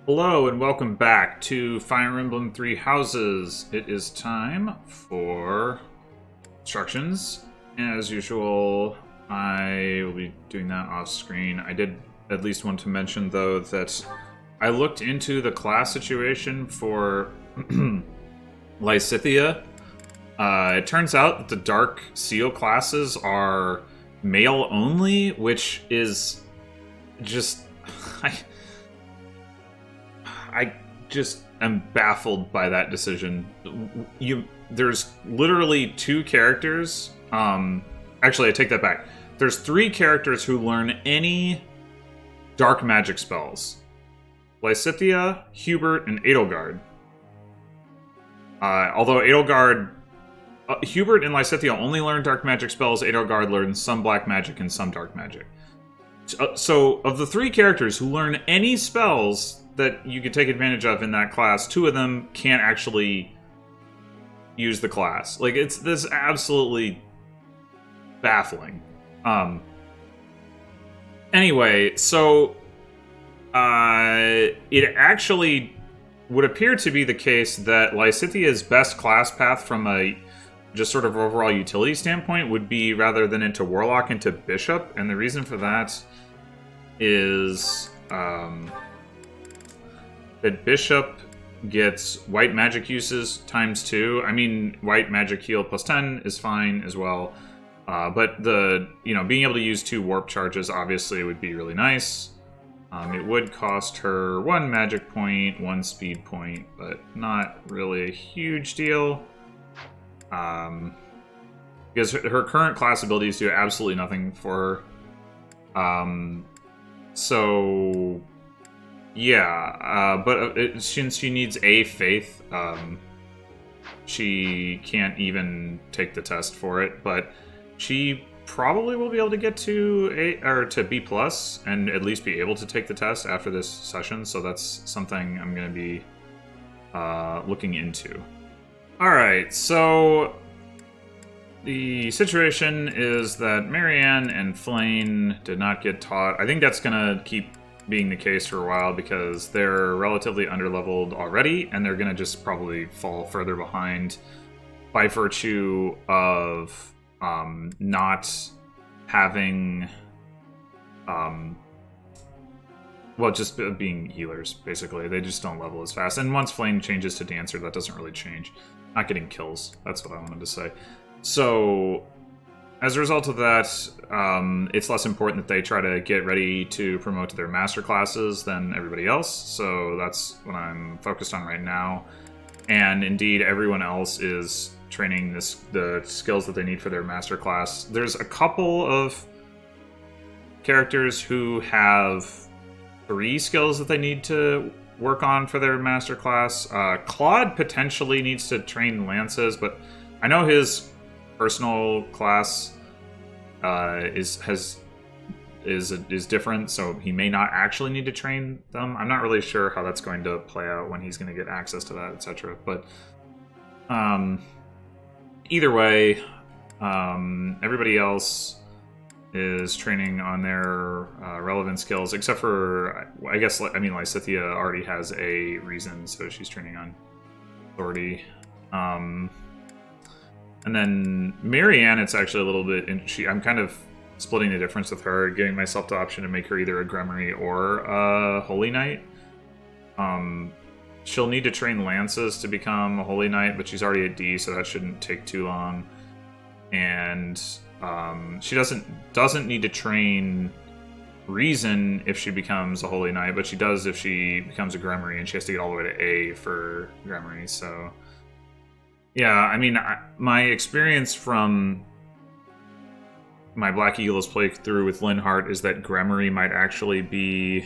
Hello and welcome back to Fire Emblem Three Houses. It is time for instructions. As usual, I will be doing that off screen. I did at least want to mention, though, that I looked into the class situation for Lysithea. It turns out that the Dark Seal classes are male only, which is just... I just am baffled by that decision. There's literally two characters. Actually, I take that back. There's three characters who learn any dark magic spells: Lysithea, Hubert, and Edelgard. Although Hubert and Lysithea only learn dark magic spells, Edelgard learns some black magic and some dark magic. So, of the three characters who learn any spells that you could take advantage of in that class, two of them can't actually use the class. Like, it's this absolutely baffling. Anyway, so it actually would appear to be the case that Lysithea's best class path from a just sort of overall utility standpoint would be, rather than into Warlock, into Bishop, and the reason for that is that Bishop gets white magic uses × 2. I mean, white magic heal +10 is fine as well. But being able to use 2 warp charges obviously would be really nice. It would cost her 1 magic point, 1 speed point, but not really a huge deal. Because her current class abilities do absolutely nothing for her. So... yeah, but since she needs a faith, she can't even take the test for it. But she probably will be able to get to B+, and at least be able to take the test after this session. So that's something I'm going to be looking into. All right, so the situation is that Marianne and Flayn did not get taught. I think that's going to keep being the case for a while because they're relatively underleveled already, and they're going to just probably fall further behind by virtue of not having just being healers, basically. They just don't level as fast. And once Flame changes to Dancer, that doesn't really change. Not getting kills. That's what I wanted to say. So, as a result of that, it's less important that they try to get ready to promote to their master classes than everybody else. So that's what I'm focused on right now. And indeed, everyone else is training the skills that they need for their master class. There's a couple of characters who have 3 skills that they need to work on for their master class. Claude potentially needs to train lances, but I know his personal class is different, so he may not actually need to train them. I'm not really sure how that's going to play out, when he's going to get access to that, etc. But either way, everybody else is training on their relevant skills, except for, Lysithea already has a reason, so she's training on authority. And then Marianne, it's actually a little bit... I'm kind of splitting the difference with her, giving myself the option to make her either a Grimoire or a Holy Knight. She'll need to train lances to become a Holy Knight, but she's already at D, so that shouldn't take too long. And she doesn't need to train Reason if she becomes a Holy Knight, but she does if she becomes a Grimoire, and she has to get all the way to A for Grimoire, so... yeah, I mean, my experience from my Black Eagles playthrough with Linhardt is that Grimoire might actually be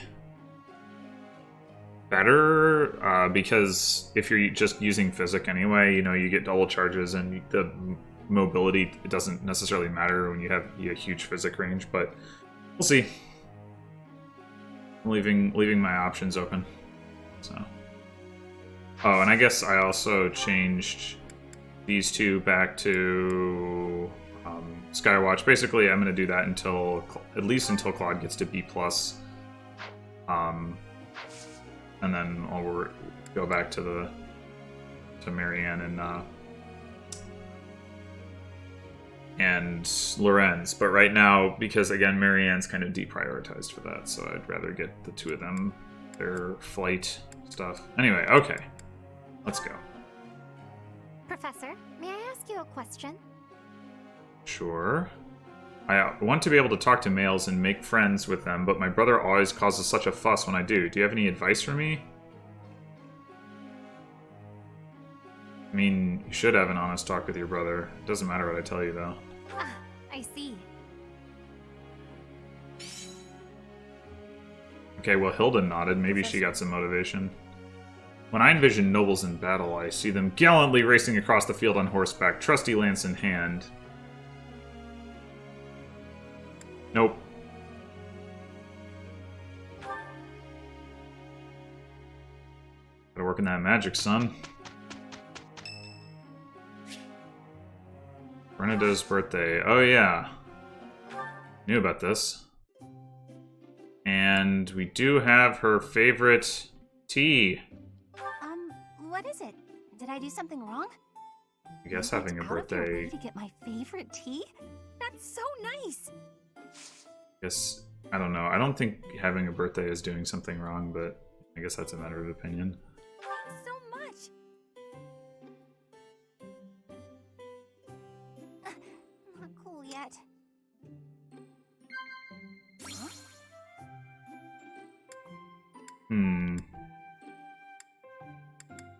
better, because if you're just using Physic anyway, you get double charges, and the mobility, it doesn't necessarily matter when you have a huge Physic range, but we'll see. I'm leaving my options open, so... oh, and I guess I also changed these 2 back to Skywatch. Basically, I'm going to do that at least until Claude gets to B+. and then I'll go back to Marianne and Lorenz. But right now, because again, Marianne's kind of deprioritized for that, so I'd rather get the two of them their flight stuff. Anyway, okay, let's go. Professor, may I ask you a question? Sure. I want to be able to talk to males and make friends with them, but my brother always causes such a fuss when I do. Do you have any advice for me? I mean, you should have an honest talk with your brother. It doesn't matter what I tell you, though. Ah, I see. Okay, well, Hilda nodded. Maybe she got some motivation. When I envision nobles in battle, I see them gallantly racing across the field on horseback, trusty lance in hand. Nope. Gotta work in that magic, son. Bernadette's birthday. Oh, yeah. Knew about this. And we do have her favorite tea. What is it? Did I do something wrong? I guess having a birthday... To get my favorite tea? That's so nice! Guess, I don't know. I don't think having a birthday is doing something wrong, but I guess that's a matter of opinion. Thanks so much! Not cool yet. Huh?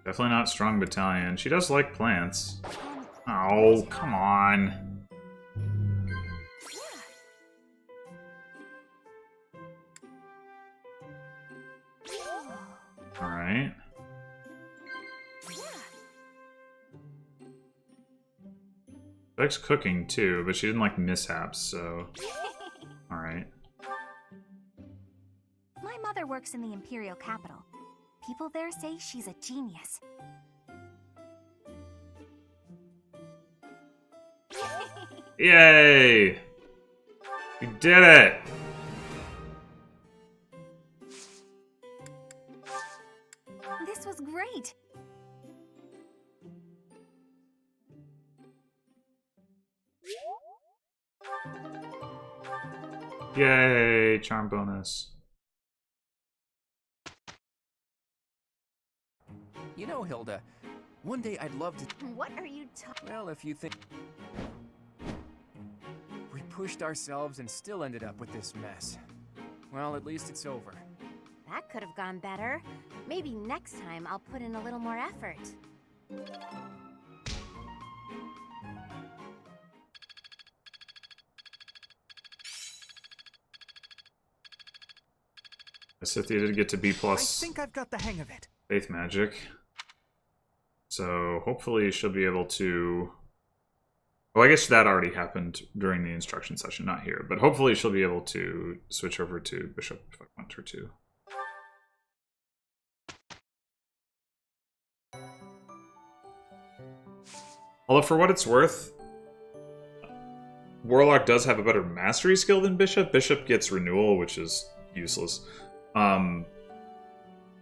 Definitely not strong battalion. She does like plants. Oh, come on. Alright. She likes cooking too, but she didn't like mishaps, so... Alright. My mother works in the Imperial capital. People there say she's a genius. Yay! We did it! This was great! Yay! Charm bonus. You know, Hilda, one day I'd love to... What are you talking... Well, if you think... We pushed ourselves and still ended up with this mess. Well, at least it's over. That could have gone better. Maybe next time I'll put in a little more effort. Scythia did get to B+. I think I've got the hang of it. Faith magic. So hopefully she'll be able to... Well, I guess that already happened during the instruction session, not here. But hopefully she'll be able to switch over to Bishop if I want her to. Although for what it's worth, Warlock does have a better mastery skill than Bishop. Bishop gets renewal, which is useless.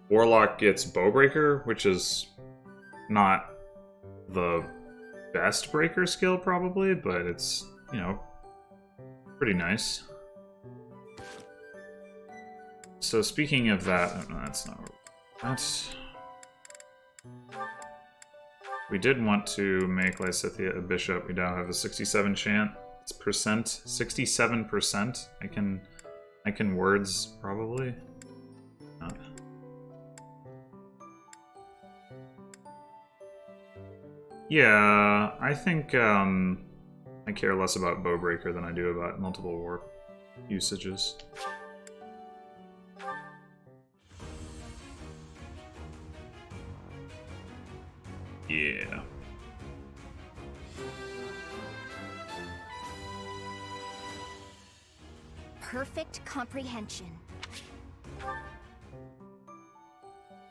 Warlock gets Bowbreaker, which is not the best breaker skill, probably, but it's, you know, pretty nice. So speaking of that, oh, no, that's not... That's... We did want to make Lysithia a bishop. We now have a 67 chance. It's percent. 67%. I can words, probably. No. Yeah, I think I care less about Bowbreaker than I do about multiple warp usages. Yeah. Perfect comprehension.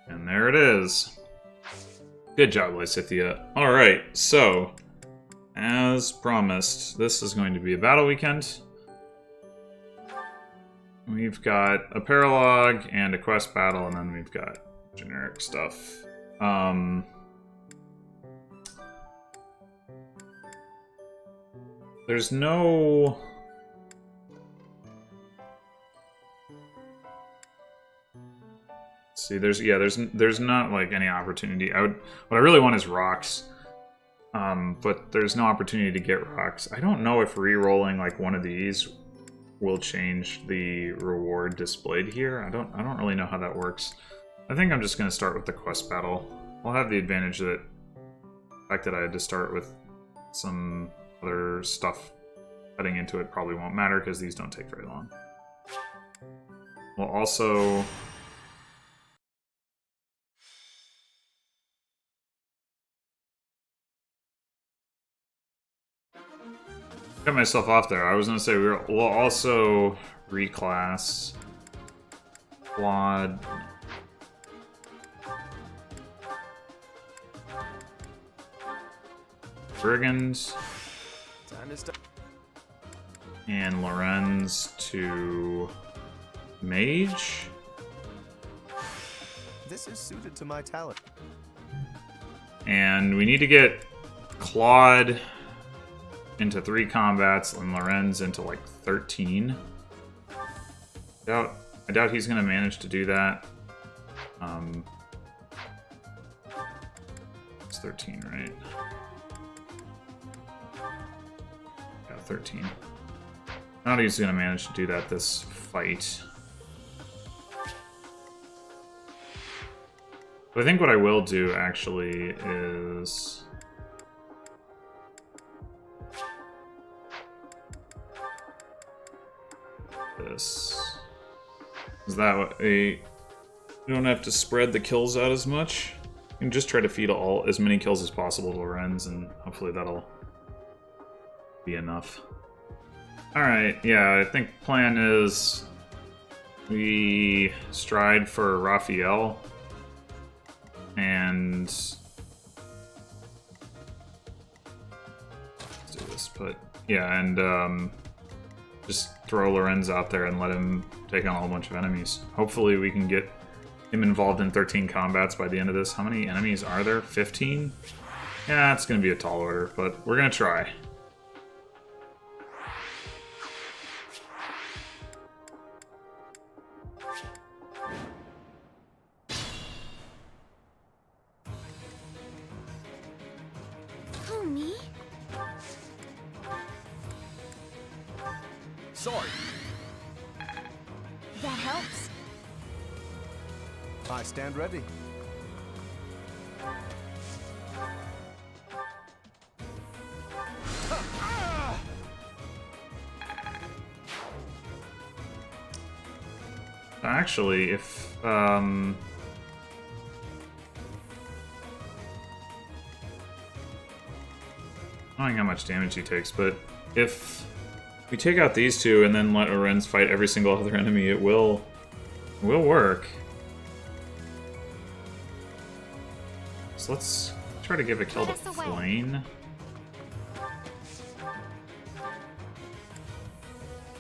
And there it is. Good job, Lysithia. Alright, so, as promised, this is going to be a battle weekend. We've got a paralogue and a quest battle, and then we've got generic stuff. There's no... See, there's not like any opportunity. What I really want is rocks. But there's no opportunity to get rocks. I don't know if re-rolling like one of these will change the reward displayed here. I don't really know how that works. I think I'm just gonna start with the quest battle. I'll have the advantage that the fact that I had to start with some other stuff heading into it probably won't matter because these don't take very long. We'll also got myself off there. I was gonna say we'll also reclass Quad Brigands and Lorenz to Mage. This is suited to my talent. And we need to get Claude into 3 combats and Lorenz into like 13. I doubt he's gonna manage to do that. It's 13, right? Yeah, 13. I doubt he's gonna manage to do that this fight. But I think what I will do actually is this. Is that way you don't have to spread the kills out as much? You can just try to feed as many kills as possible to Lorenz, and hopefully that'll be enough. Alright, yeah, I think plan is we stride for Raphael and let's do this, but yeah, and just throw Lorenz out there and let him take on a whole bunch of enemies. Hopefully we can get him involved in 13 combats by the end of this. How many enemies are there? 15? Yeah, it's going to be a tall order, but we're going to try. Who, me? Sword. That helps. I stand ready. Actually, if I don't know how much damage he takes, but if we take out these two and then let Lorenz fight every single other enemy, it will work. So let's try to give a kill to Flane.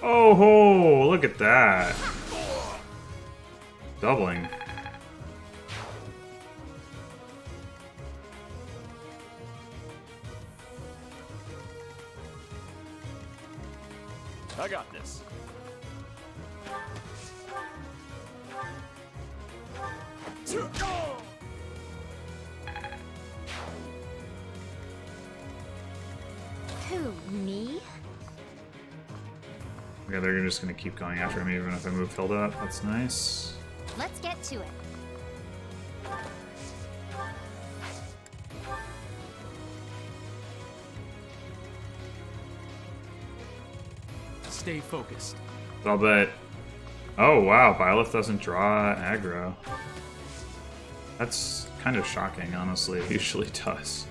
Oh ho! Look at that! Doubling. I got this. Who, me? Okay, they're just gonna keep going after me even if I move Hilda up. That's nice. Let's get to it. Stay focused. I'll bet. Oh wow, Byleth doesn't draw aggro. That's kind of shocking, honestly. It usually does.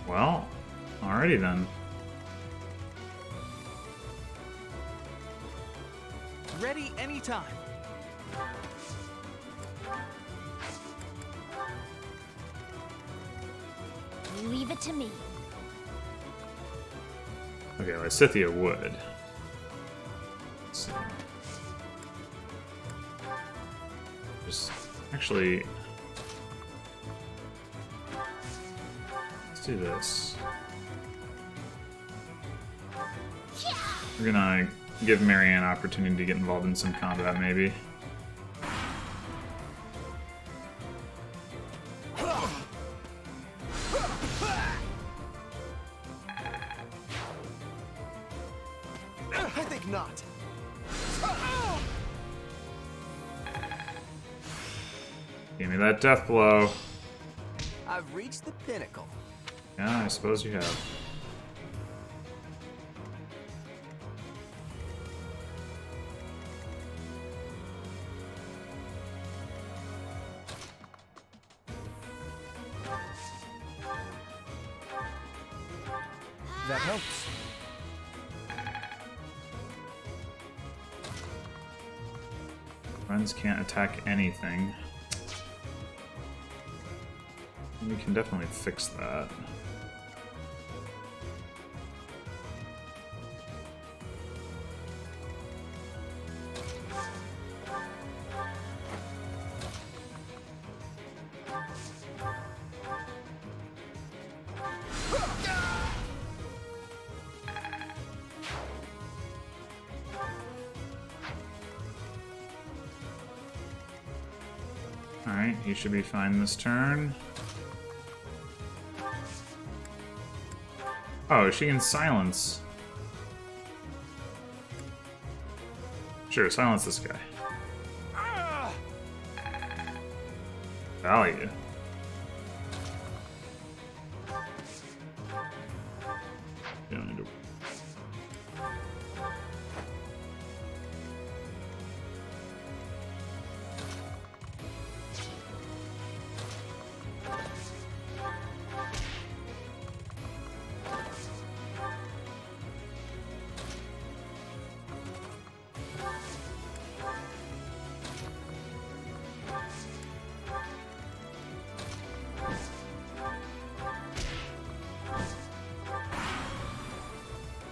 Well, alrighty then. Ready anytime. Leave it to me. Okay, Lysithea would. Let's see. Just actually, let's do this. We're gonna give Marianne an opportunity to get involved in some combat, maybe. I think not. Give me that death blow. I've reached the pinnacle. Yeah, I suppose you have. That helps. Lorenz can't attack anything. We can definitely fix that. Alright, he should be fine this turn. Oh, she can silence. Sure, silence this guy. Value. You don't need to.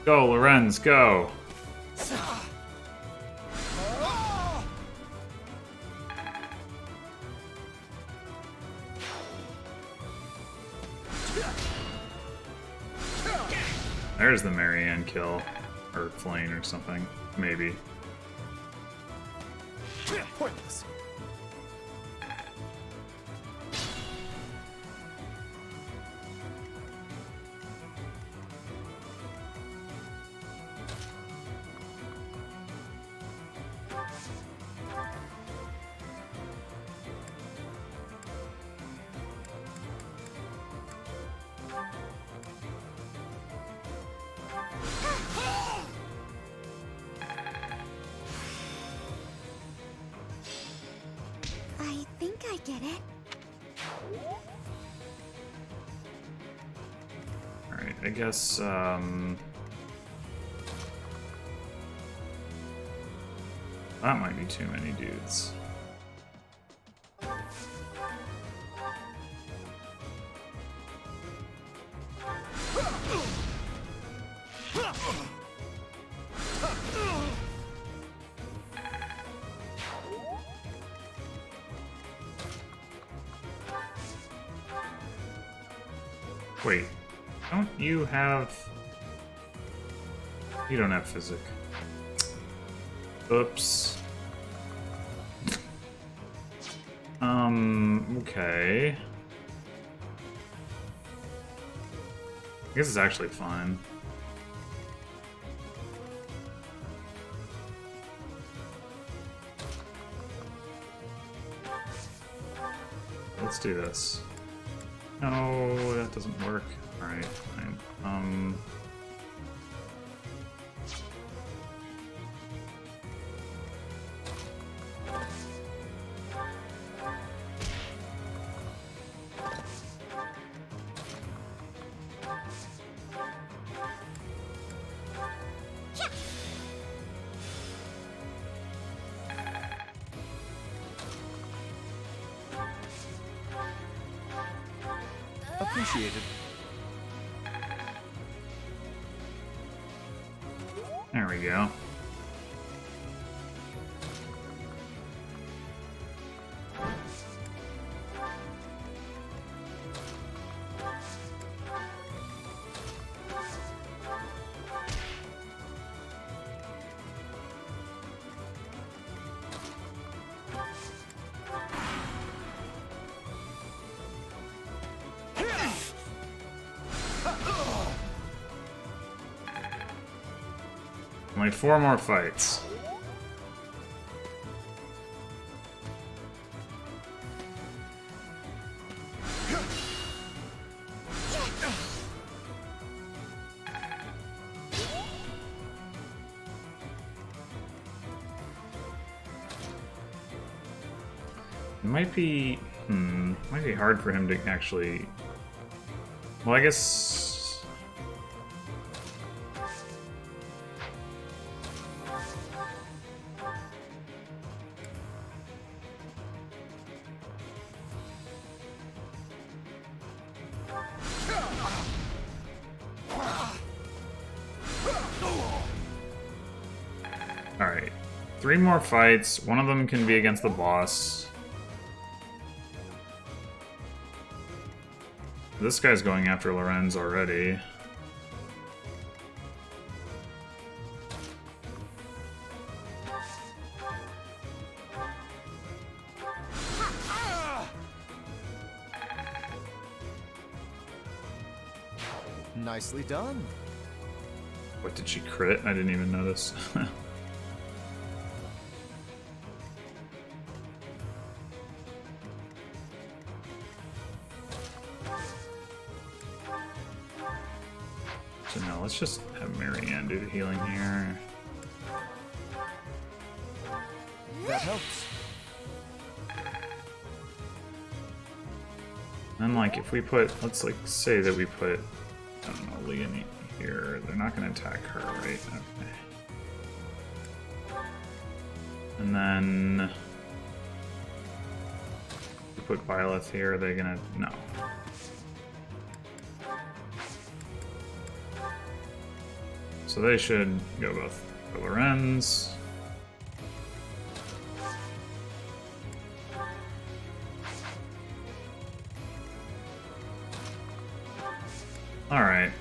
Go, Lorenz, go! There's the Marianne kill. Or Flame or something. Maybe. Pointless. I think I get it. Alright, I guess, that might be too many dudes. Wait, don't you have... You don't have physic. Oops. Okay. I guess it's actually fine. Let's do this. No, that doesn't work. Alright, fine. Appreciated. There we go. Only 4 more fights. It might be hard for him to actually. Well, I guess. Alright. 3 more fights. One of them can be against the boss. This guy's going after Lorenz already. Nicely done. What, did she crit? I didn't even notice. So no, let's just have Marianne do the healing here. That helps. And like, if we put, let's like say that we put, I don't know, Leonie here, they're not going to attack her, right? Okay. And then we put Byleth here, are they going to, no. So they should go both for Lorenz. Alright.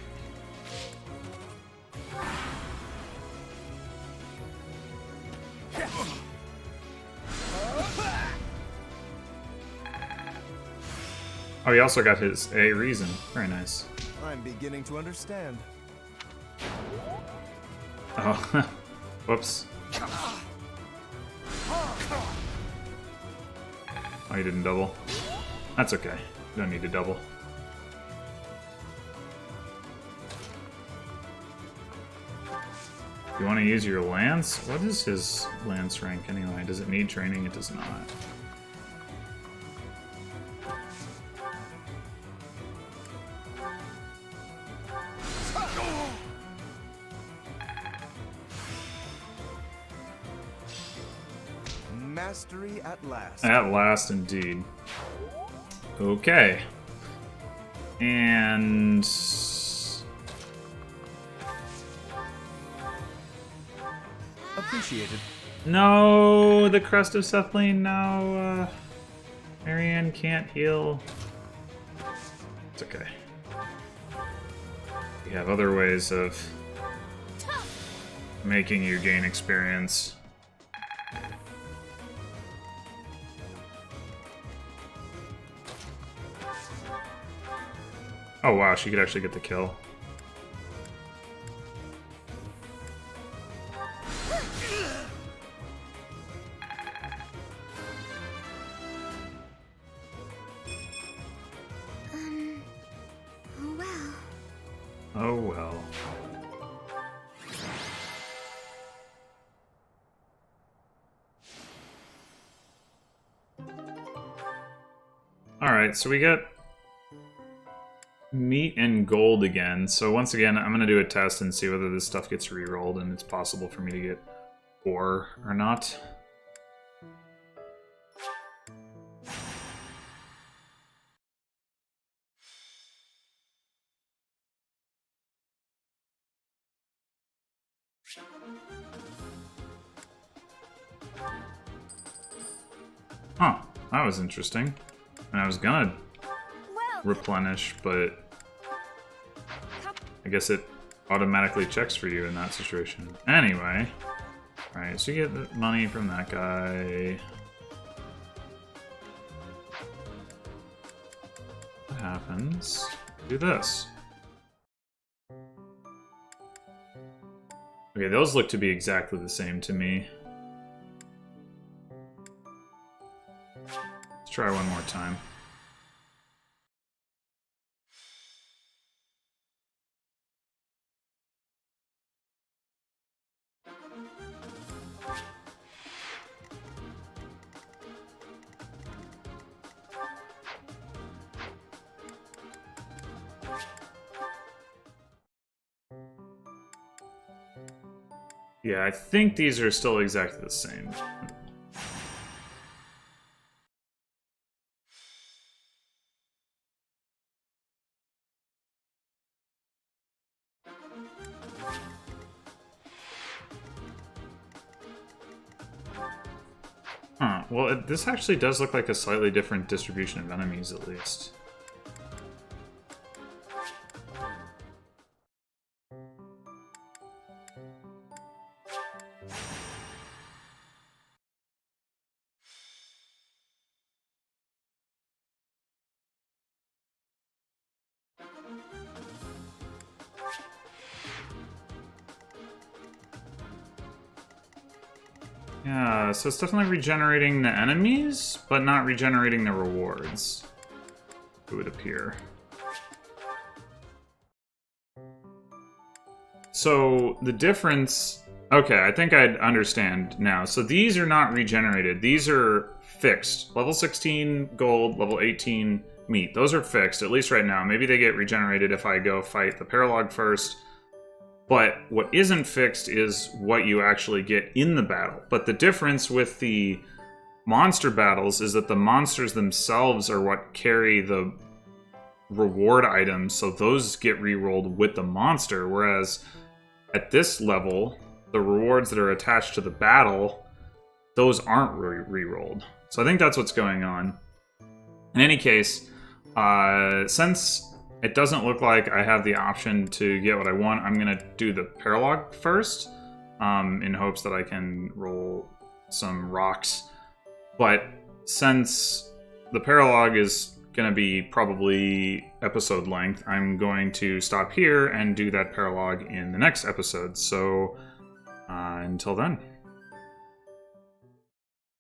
Oh, he also got his A reason. Very nice. I'm beginning to understand. Oh, whoops. Oh, he didn't double. That's okay. Don't need to double. You want to use your lance? What is his lance rank anyway? Does it need training? It does not. Mastery at last. At last, indeed. Okay. And... Appreciated. no, the Crest of Sethlane now. Marianne can't heal. It's okay. We have other ways of making you gain experience. Oh wow, she could actually get the kill. Oh well. Oh well. Alright, so we got meat and gold again. So once again, I'm going to do a test and see whether this stuff gets re-rolled and it's possible for me to get ore or not. Huh, that was interesting. And I was gonna Well, replenish, but I guess it automatically checks for you in that situation. Anyway, alright, so you get the money from that guy. What happens? Do this. Okay, those look to be exactly the same to me. Let's try one more time. Yeah, I think these are still exactly the same. Huh, well, this actually does look like a slightly different distribution of enemies, at least. Yeah, so it's definitely regenerating the enemies, but not regenerating the rewards, it would appear. So the difference... Okay, I think I understand now. So these are not regenerated. These are fixed. Level 16 gold, level 18 meat. Those are fixed, at least right now. Maybe they get regenerated if I go fight the Paralog first. But what isn't fixed is what you actually get in the battle. But the difference with the monster battles is that the monsters themselves are what carry the reward items, so those get re-rolled with the monster, whereas at this level, the rewards that are attached to the battle, those aren't re-rolled. So I think that's what's going on. In any case, since it doesn't look like I have the option to get what I want, I'm going to do the Paralog first, in hopes that I can roll some rocks. But since the Paralog is going to be probably episode length, I'm going to stop here and do that Paralog in the next episode. So until then.